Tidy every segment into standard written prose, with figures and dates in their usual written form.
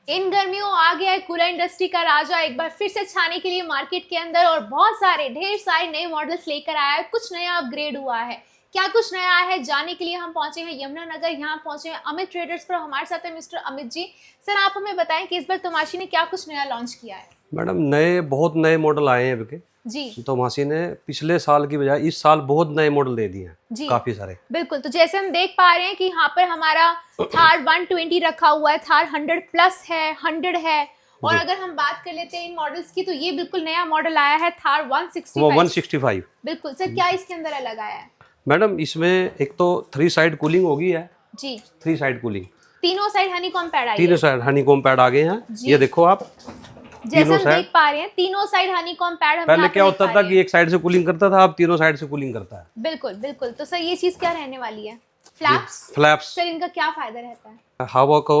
इन गर्मियों आ गया है कूलर इंडस्ट्री का राजा एक बार फिर से छाने के लिए मार्केट के अंदर और बहुत सारे ढेर सारे नए मॉडल्स लेकर आया है। कुछ नया अपग्रेड हुआ है, क्या कुछ नया है जानने के लिए हम पहुंचे हैं यमुनानगर। यहाँ पहुंचे हैं अमित ट्रेडर्स पर। हमारे साथ है मिस्टर अमित जी। सर आप हमें बताएं कि इस बार तोमाशी ने क्या कुछ नया लॉन्च किया है। मैडम बहुत नए मॉडल आए हैं अभी जी। तोमाशी ने पिछले साल की बजाय इस साल बहुत नए मॉडल दे दिए हैं जी काफी सारे। बिल्कुल, तो जैसे हम देख पा रहे हैं कि यहाँ पर हमारा थार 120 रखा हुआ है, थार 100 प्लस है, 100 है। और अगर हम बात कर लेते हैं इन मॉडल्स की तो ये बिल्कुल नया मॉडल आया है थार 165। बिल्कुल सर, क्या इसके अंदर अलग आया है? मैडम इसमें एक तो 3 साइड कूलिंग होगी है जी, 3 साइड कूलिंग, तीनों साइड हनीकॉम्ब पैड आई है। तीनों साइड हनीकॉम्ब पैड आ गए हैं। ये देखो आप, जैसे हम देख पा रहे हैं तीनों साइड हनीकॉम्ब पैड हम पहले क्या होता था कि एक साइड से कूलिंग करता था, अब तीनों साइड से कूलिंग करता है। बिल्कुल बिल्कुल। तो सर ये चीज क्या रहने वाली है? फ्लैप्स सर इनका क्या फायदा रहता है? हवा को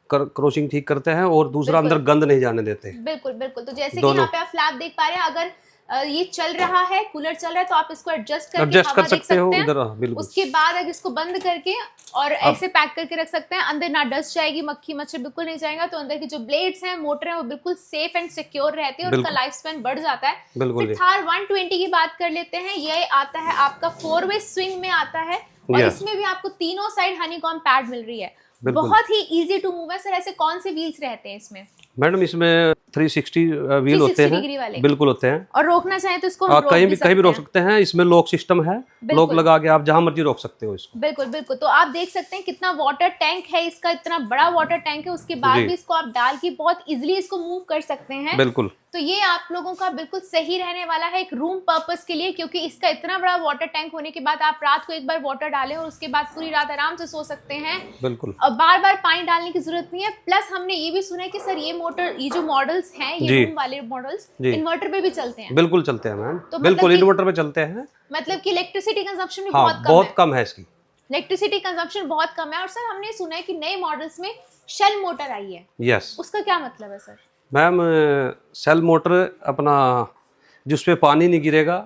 क्रॉसिंग ठीक करते हैं और दूसरा अंदर गंद नहीं जाने देते। बिल्कुल बिल्कुल। तो जैसे कि यहाँ पे आप फ्लैप देख पा रहे हैं, अगर ये चल रहा है, कूलर चल रहा है, तो आप इसको एडजस्ट कर सकते हो इधर। उसके बाद अगर इसको बंद करके और ऐसे पैक करके रख सकते हैं, अंदर ना डस्ट जाएगी, मक्खी मच्छर बिल्कुल नहीं जाएगा। तो अंदर की जो ब्लेड्स हैं, मोटर है, वो बिल्कुल सेफ एंड सिक्योर रहते हैं और उसका लाइफ स्पैन बढ़ जाता है। फिर थार 120 की बात कर लेते हैं। ये आता है आपका 4-वे स्विंग में आता है और इसमें भी आपको तीनों साइड हनीकॉम्ब पैड मिल रही है। बहुत ही इजी टू मूव है। सर ऐसे कौन से व्हील्स रहते हैं इसमें? मैडम इसमें 360 व्हील होते हैं, बिल्कुल होते हैं। और रोकना चाहे तो इसको हम कहीं भी रोक सकते हैं। इसमें लॉक सिस्टम है, लॉक लगा के आप जहां मर्जी रोक सकते हो इसको। बिल्कुल बिल्कुल। तो आप देख सकते हैं कितना वाटर टैंक है इसका, इतना बड़ा वाटर टैंक है। उसके बाद भी इसको आप डाल के बहुत इजीली इसको मूव कर सकते हैं। बिल्कुल। तो ये आप लोगों का बिल्कुल सही रहने वाला है एक रूम पर्पस के लिए, क्योंकि इसका इतना बड़ा वाटर टैंक होने के बाद आप रात को एक बार वाटर डालें और उसके बाद पूरी रात आराम से सो सकते हैं। बिल्कुल। और बार बार पानी डालने की जरूरत नहीं है। प्लस हमने ये भी सुना है कि सर ये मोटर, ये जो मॉडल्स हैं, ये रूम वाले मॉडल्स इन्वर्टर पे भी चलते हैं। बिल्कुल चलते हैं मैम, तो बिल्कुल इन्वर्टर पे चलते हैं। मतलब कि इलेक्ट्रिसिटी कंजम्पशन भी बहुत कम है इसकी। इलेक्ट्रिसिटी कंजम्पशन बहुत कम है। और सर हमने सुना है कि नए मॉडल्स में शेल मोटर आई है। यस। उसका क्या मतलब है सर? मैम सेल मोटर अपना जिस पे पानी नहीं गिरेगा,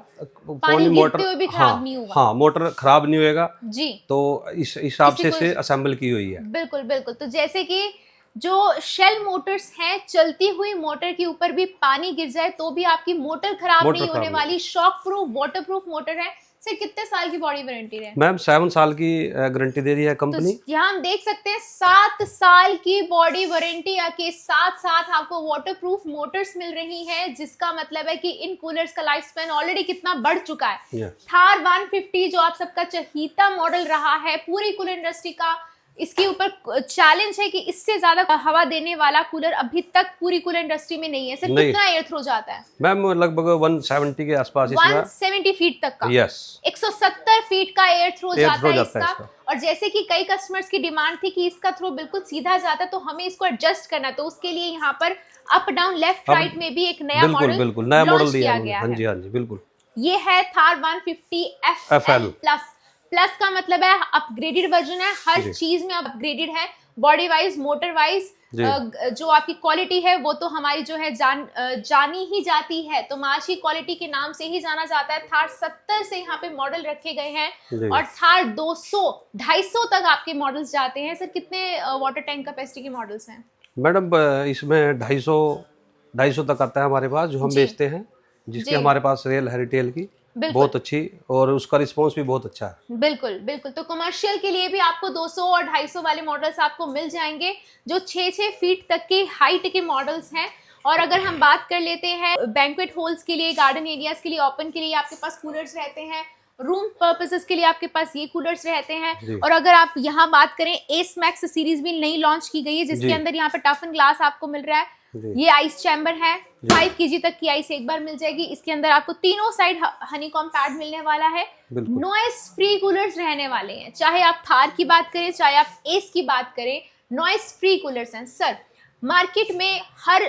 पानी मोटर हुए भी खराब नहीं होगा। हाँ, मोटर खराब नहीं होएगा जी। तो इस हिसाब से असेंबल की हुई है। बिल्कुल बिल्कुल। तो जैसे कि जो शेल मोटर्स हैं, चलती हुई मोटर के ऊपर भी पानी गिर जाए तो भी आपकी मोटर खराब नहीं होने वाली। Shock proof, water proof motor है। सर कितने साल की बॉडी वारंटी है? मैम 7 साल की गारंटी दे रही है कंपनी। तो यहाँ हम देख सकते हैं 7 साल की बॉडी वारंटी के साथ साथ आपको वाटर प्रूफ मोटर्स मिल रही हैं, जिसका मतलब है कि इन कूलर्स का लाइफ स्पैन ऑलरेडी कितना बढ़ चुका है। थार 150 जो आप सबका चहीता मॉडल रहा है पूरी कूलर इंडस्ट्री का, इसके ऊपर चैलेंज है कि इससे ज्यादा हवा देने वाला कूलर अभी तक पूरी कूलर इंडस्ट्री में नहीं है। सर कितना एयर थ्रो जाता है? मैम लगभग 170 के आसपास। 170 फीट तक का। यस। 170 फीट का एयर थ्रो जाता है इसका। और जैसे कि कई कस्टमर्स की डिमांड थी कि इसका थ्रो बिल्कुल सीधा जाता है, तो हमें इसको एडजस्ट करना, तो उसके लिए यहाँ पर अप डाउन लेफ्ट राइट में भी एक नया मॉडल नया मॉडल दिया गया है। हाँ जी बिल्कुल। ये है थार 150 FL प्लस का मतलब है अपग्रेडेड वर्जन है। हर चीज में अपग्रेडेड है, बॉडी वाइज, मोटर वाइज। जो आपकी क्वालिटी है वो तो हमारी जो है जानी ही जाती है। तो माशी क्वालिटी के नाम से ही जाना जाता है। थार 70 से यहाँ पे मॉडल रखे गए हैं और थार 200-250 तक आपके मॉडल्स जाते हैं। सर कितने वाटर टैंक कैपेसिटी के मॉडल्स हैं? मैडम इसमें 250 तक आता है हमारे पास, जो हम बेचते हैं, जिसकी हमारे पास सेल है रिटेल की बहुत अच्छी, और उसका रिस्पांस भी बहुत अच्छा है। बिल्कुल बिल्कुल। तो कमर्शियल के लिए भी आपको 200 और 250 वाले मॉडल्स आपको मिल जाएंगे, जो 6-6 फीट तक के हाइट के मॉडल्स हैं। और अगर हम बात कर लेते हैं बैंक्वेट हॉल्स के लिए, गार्डन एरियाज के लिए, ओपन के लिए आपके पास कूलर्स रहते हैं। रूम पर्पसेस के लिए आपके पास ये कूलर्स रहते हैं। और अगर आप यहाँ बात करें, एस मैक्स सीरीज भी नई लॉन्च की गई है, जिसके अंदर यहाँ पे टफन ग्लास आपको मिल रहा है। ये आइस चैम्बर है, 5 kg तक की आइस एक बार मिल जाएगी। इसके अंदर आपको तीनों साइड हनीकॉम्ब पैड मिलने वाला है। नॉइस फ्री कूलर्स रहने वाले हैं, चाहे आप थार की बात करें, चाहे आप एस की बात करें, नॉइस फ्री कूलर्स हैं। सर मार्केट में हर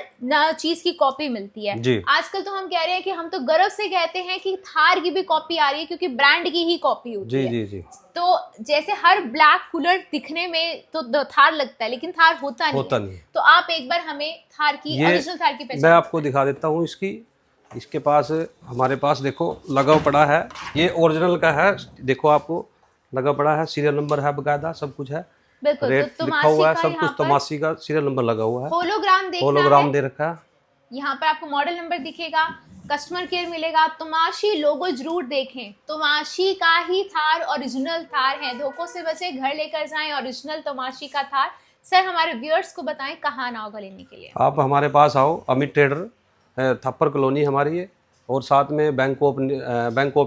चीज की कॉपी मिलती है आजकल। तो हम कह रहे हैं कि हम तो गर्व से कहते हैं कि थार की भी कॉपी आ रही है, क्योंकि ब्रांड की ही कॉपी होती है। जी। तो जैसे हर ब्लैक कूलर दिखने में तो थार लगता है, लेकिन थार होता नहीं। तो आप एक बार हमें थार की, ओरिजिनल थार की पहचान। मैं आपको दिखा देता हूँ इसके पास, हमारे पास देखो लगा पड़ा है, ये ओरिजिनल का है। देखो आपको लगा पड़ा है, सीरियल नंबर है बकायदा, सब कुछ है। बिल्कुल, तो रेट लिखा तमाशी हुआ है, का सब यहाँ कुछ पर तमाशी का सीरियल नंबर लगा हुआ है, होलोग्राम देखना होलोग्राम है, दे रखा है। यहाँ पर आपको मॉडल नंबर दिखेगा, कस्टमर केयर मिलेगा, तमाशी लोगो जरूर देखें, तमाशी का ही थार ओरिजिनल थार है, धोखों से बचे, घर लेकर जाएं ओरिजिनल तमाशी का थार। सर हमारे व्यूअर्स को बताएं कहाँ आना होगा लेने के लिए। आप हमारे पास आओ, अमित ट्रेडर थप्पर कॉलोनी हमारी है, और साथ में बैंक ऑफ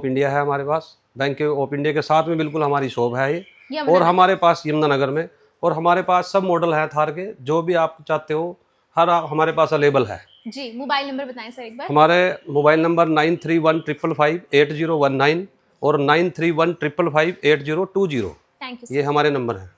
इंडिया है हमारे पास, बैंक ऑफ इंडिया के साथ में बिल्कुल हमारी शॉप है ये, और हमारे पास यमुनानगर में, और हमारे पास सब मॉडल है थार के, जो भी आप चाहते हो हर हमारे पास अवेलेबल है जी। मोबाइल नंबर बताएं सर एक बार। हमारे मोबाइल नंबर 9315558019 और 9315558020। थैंक यू ये हमारे नंबर हैं।